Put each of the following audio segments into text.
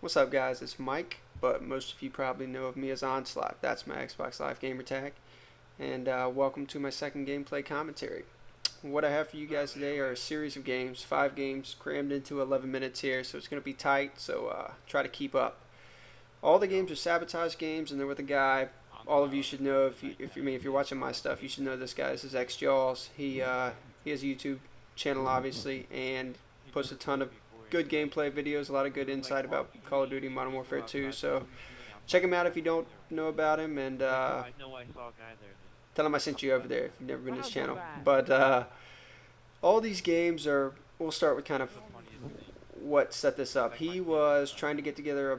What's up, guys? It's Mike, but most of you probably know of me as Onslaught. That's my Xbox Live gamer tag. And welcome to my second gameplay commentary. What I have for you guys today are a series of games, 5 games crammed into 11 minutes here, so it's going to be tight, so try to keep up. All the games are Sabotage games, and they're with a guy. All of you should know, if you're watching my stuff, you should know this guy. This is xJawz. He has a YouTube channel, obviously, and posts a ton of good gameplay videos, a lot of good insight about Call of Duty Modern Warfare 2. So check him out if you don't know about him, and tell him I sent you over there if you've never been to his channel. But all these games are. We'll start with kind of what set this up. He was trying to get together a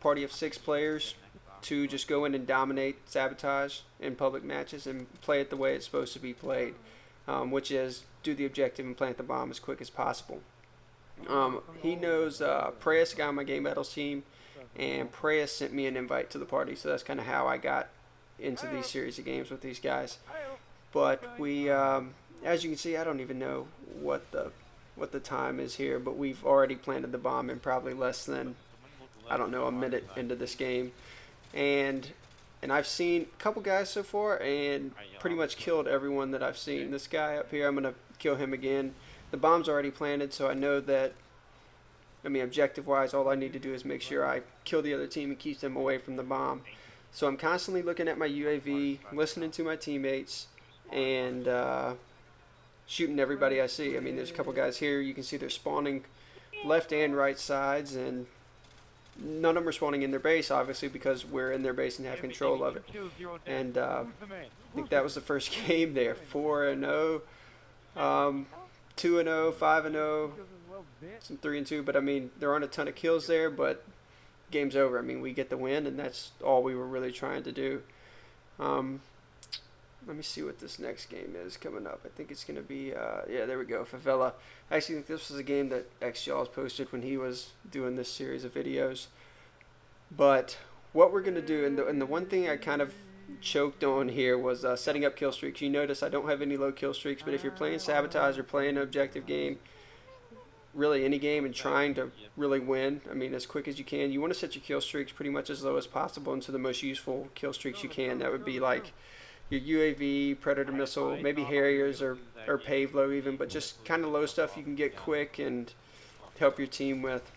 party of 6 players to just go in and dominate Sabotage in public matches and play it the way it's supposed to be played, which is do the objective and plant the bomb as quick as possible. He knows Preyas, a guy on my game battles team, and Preyas sent me an invite to the party, so that's kind of how I got into these series of games with these guys. But we, as you can see, I don't even know what the time is here, but we've already planted the bomb in probably less than, I don't know, a minute into this game, and I've seen a couple guys so far and pretty much killed everyone that I've seen. This guy up here, I'm gonna kill him again. The bomb's already planted, so I know that, objective-wise, all I need to do is make sure I kill the other team and keep them away from the bomb. So I'm constantly looking at my UAV, listening to my teammates, and shooting everybody I see. There's a couple guys here. You can see they're spawning left and right sides, and none of them are spawning in their base, obviously, because we're in their base and have control of it. And I think that was the first game there. 4-0. 2-0, 5-0, some 3-2, but there aren't a ton of kills there, but game's over. We get the win, and that's all we were really trying to do. Let me see what this next game is coming up. I think it's going to be, yeah, there we go, Favela. I actually think this was a game that xJawz posted when he was doing this series of videos. But what we're going to do, and the one thing I kind of choked on here was setting up kill streaks. You notice I don't have any low kill streaks, but if you're playing Sabotage or playing an objective game, really any game, and trying to really win, as quick as you can, you want to set your kill streaks pretty much as low as possible into the most useful kill streaks you can. That would be like your UAV, Predator missile, maybe Harriers or Pave low even, but just kind of low stuff you can get quick and help your team with.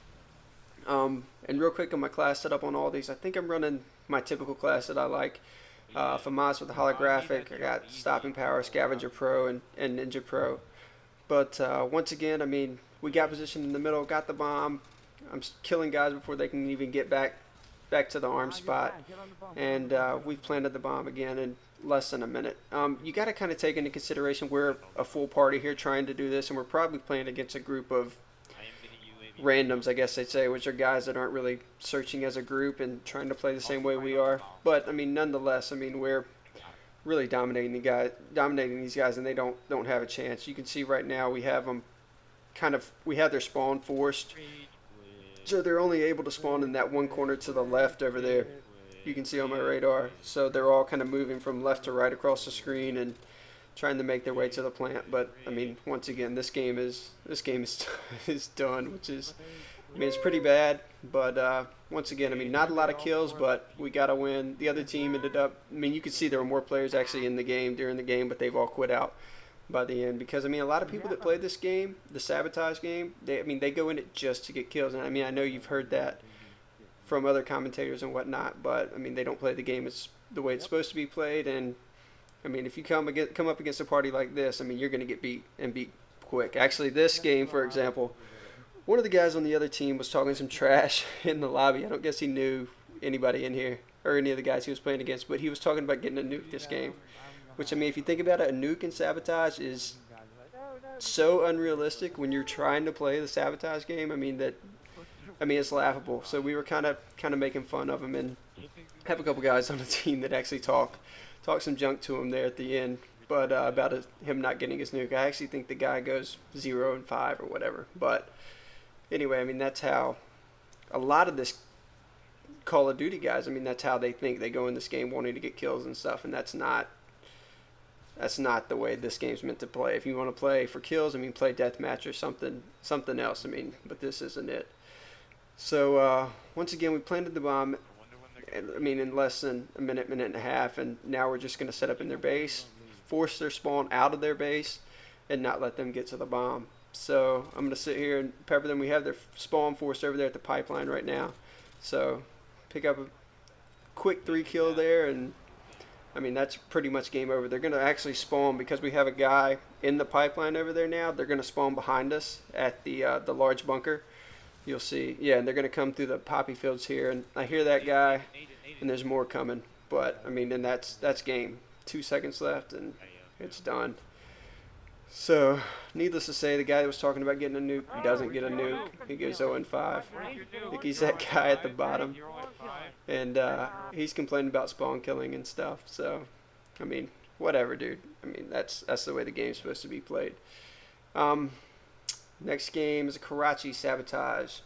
And real quick on my class setup on all these, I think I'm running my typical class that I like. FAMAS with the holographic. I got Stopping Power, Scavenger Pro, and Ninja Pro. But once again, we got positioned in the middle, got the bomb. I'm killing guys before they can even get back to the arm spot. And we've planted the bomb again in less than a minute. You got to kind of take into consideration we're a full party here trying to do this, and we're probably playing against a group of randoms, I guess they'd say, which are guys that aren't really searching as a group and trying to play the same way we are. But nonetheless, we're really dominating these guys, and they don't have a chance. You can see right now we have them we have their spawn forced, so they're only able to spawn in that one corner to the left over there. You can see on my radar. So they're all kind of moving from left to right across the screen and trying to make their way to the plant. But once again, this game is is done, which is it's pretty bad. But once again, not a lot of kills, but we got to win. The other team ended up, you could see there were more players actually in the game during the game, but they've all quit out by the end, because a lot of people that play this game, the Sabotage game, they go in it just to get kills. And I know you've heard that from other commentators and whatnot, but they don't play the game the way it's supposed to be played. And if you come up against a party like this, you're going to get beat, and beat quick. Actually, this game, for example, one of the guys on the other team was talking some trash in the lobby. I don't guess he knew anybody in here or any of the guys he was playing against, but he was talking about getting a nuke this game, which if you think about it, a nuke in Sabotage is so unrealistic when you're trying to play the Sabotage game. It's laughable. So we were kind of making fun of him, and have a couple guys on the team that actually talk some junk to him there at the end, but about him not getting his nuke. I actually think the guy goes 0 and 5 or whatever. But anyway, that's how a lot of this Call of Duty guys, that's how they think. They go in this game wanting to get kills and stuff, and that's not the way this game's meant to play. If you want to play for kills, play deathmatch or something else. But this isn't it. So once again, we planted the bomb. I mean, in less than a minute, minute and a half, and now we're just going to set up in their base, force their spawn out of their base, and not let them get to the bomb. So I'm going to sit here and pepper them. We have their spawn forced over there at the pipeline right now. So pick up a quick 3 kill there, and I mean, that's pretty much game over. They're going to actually spawn because we have a guy in the pipeline over there now. They're going to spawn behind us at the large bunker. You'll see. Yeah, and they're going to come through the poppy fields here. And I hear that guy, and there's more coming. But, I mean, and that's game. 2 seconds left, and it's done. So, needless to say, the guy that was talking about getting a nuke doesn't get a nuke. He goes 0-5. I think he's that guy at the bottom. And he's complaining about spawn killing and stuff. So, I mean, whatever, dude. I mean, that's the way the game's supposed to be played. Next game is Karachi Sabotage.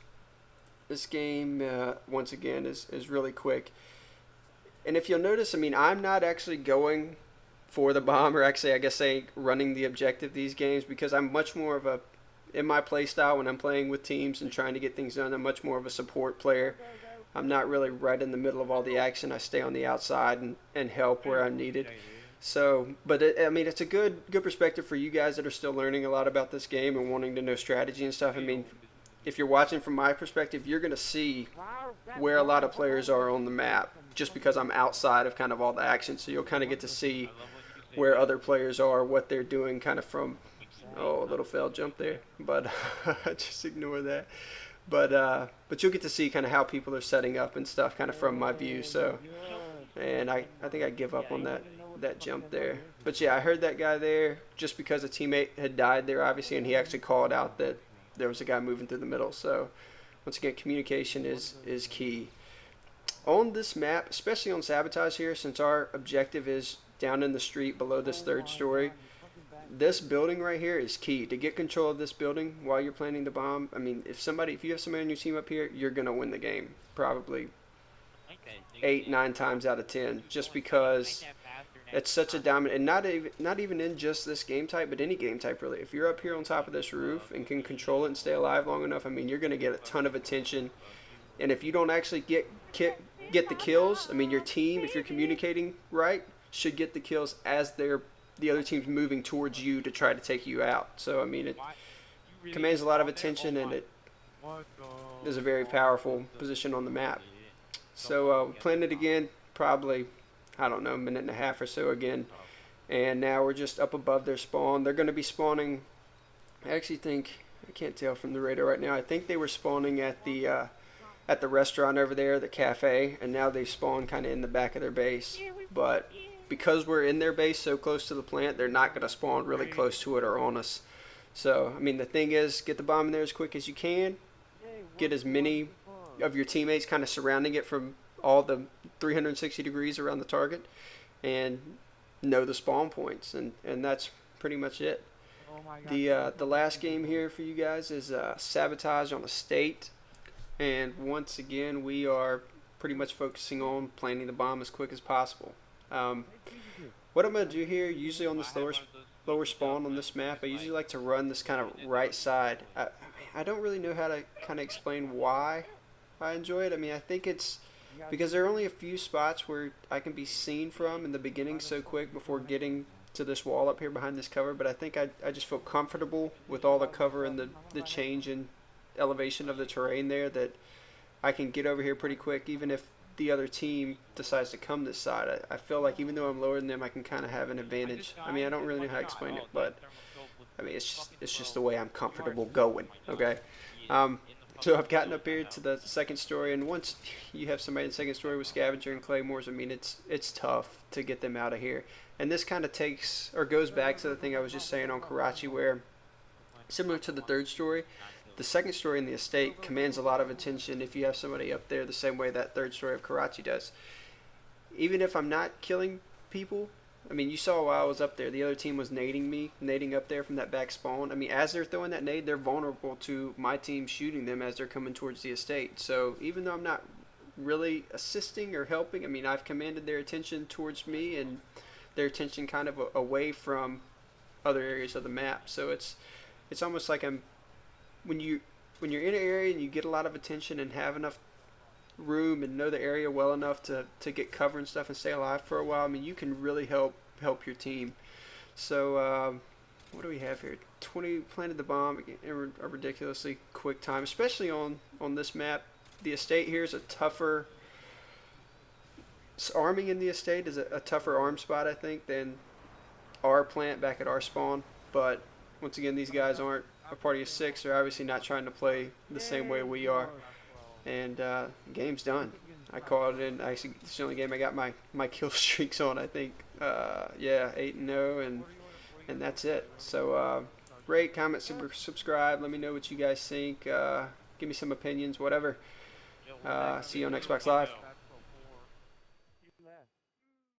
This game, once again, is really quick. And if you'll notice, I mean, I'm not actually going for the bomb, or actually, I guess, running the objective these games, because I'm much more of a, in my play style when I'm playing with teams and trying to get things done, I'm much more of a support player. I'm not really right in the middle of all the action. I stay on the outside and help where I'm needed. So, but I mean, it's a good perspective for you guys that are still learning a lot about this game and wanting to know strategy and stuff. I mean, if you're watching from my perspective, you're going to see where a lot of players are on the map just because I'm outside of kind of all the action. So you'll kind of get to see where other players are, what they're doing kind of from, oh, a little failed jump there, but just ignore that. But you'll get to see kind of how people are setting up and stuff kind of from my view. So, and I think I give up on that jump there. But yeah, I heard that guy there just because a teammate had died there, obviously, and he actually called out that there was a guy moving through the middle. So once again, communication is key. On this map, especially on Sabotage here, since our objective is down in the street below this 3rd story, this building right here is key. To get control of this building while you're planting the bomb, I mean, if you have somebody on your team up here, you're going to win the game. Probably 8-9 times out of 10, just because it's such a dominant, and not even in just this game type, but any game type really. If you're up here on top of this roof and can control it and stay alive long enough, I mean, you're going to get a ton of attention. And if you don't actually get the kills, I mean, your team, if you're communicating right, should get the kills as the other team's moving towards you to try to take you out. So, I mean, it commands a lot of attention, and it is a very powerful position on the map. So, we planned it again, probably, I don't know, a minute and a half or so again. And now we're just up above their spawn. They're going to be spawning, I actually think, I can't tell from the radar right now, I think they were spawning at the restaurant over there, the cafe, and now they spawn kind of in the back of their base. But because we're in their base so close to the plant, they're not going to spawn really close to it or on us. So, I mean, the thing is, get the bomb in there as quick as you can. Get as many of your teammates kind of surrounding it from all the 360 degrees around the target, and know the spawn points, and that's pretty much it. The last game here for you guys is Sabotage on Estate, and once again we are pretty much focusing on planting the bomb as quick as possible. What I'm going to do here, usually on this lower spawn on this map, I usually like to run this kind of right side. I don't really know how to kind of explain why I enjoy it. I mean, I think it's because there are only a few spots where I can be seen from in the beginning so quick before getting to this wall up here behind this cover, but I think I just feel comfortable with all the cover and the change in elevation of the terrain there, that I can get over here pretty quick even if the other team decides to come this side. I feel like even though I'm lower than them, I can kind of have an advantage. I mean, I don't really know how to explain it, but I mean, it's just the way I'm comfortable going, okay? So I've gotten up here to the 2nd story, and once you have somebody in the 2nd story with Scavenger and Claymores, I mean, it's tough to get them out of here. And this kind of takes, or goes back to the thing I was just saying on Karachi, where similar to the 3rd story, the 2nd story in the estate commands a lot of attention if you have somebody up there the same way that 3rd story of Karachi does. Even if I'm not killing people, I mean, you saw while I was up there, the other team was nading up there from that back spawn. I mean, as they're throwing that nade, they're vulnerable to my team shooting them as they're coming towards the estate. So even though I'm not really assisting or helping, I mean, I've commanded their attention towards me and their attention kind of away from other areas of the map. So it's almost like when you when you're in an area and you get a lot of attention and have enough room and know the area well enough to get cover and stuff and stay alive for a while, I mean, you can really help your team. So what do we have here? 20 planted the bomb in a ridiculously quick time, especially on this map. The estate here is a tougher arming in the estate is a tougher arm spot, I think, than our plant back at our spawn. But once again, these guys aren't a party of 6. They're obviously not trying to play the same way we are. And game's done. I called it in. Actually, it's the only game I got my kill streaks on, I think. Yeah, 8-0, and that's it. So rate, comment, subscribe. Let me know what you guys think. Give me some opinions, whatever. See you on Xbox Live.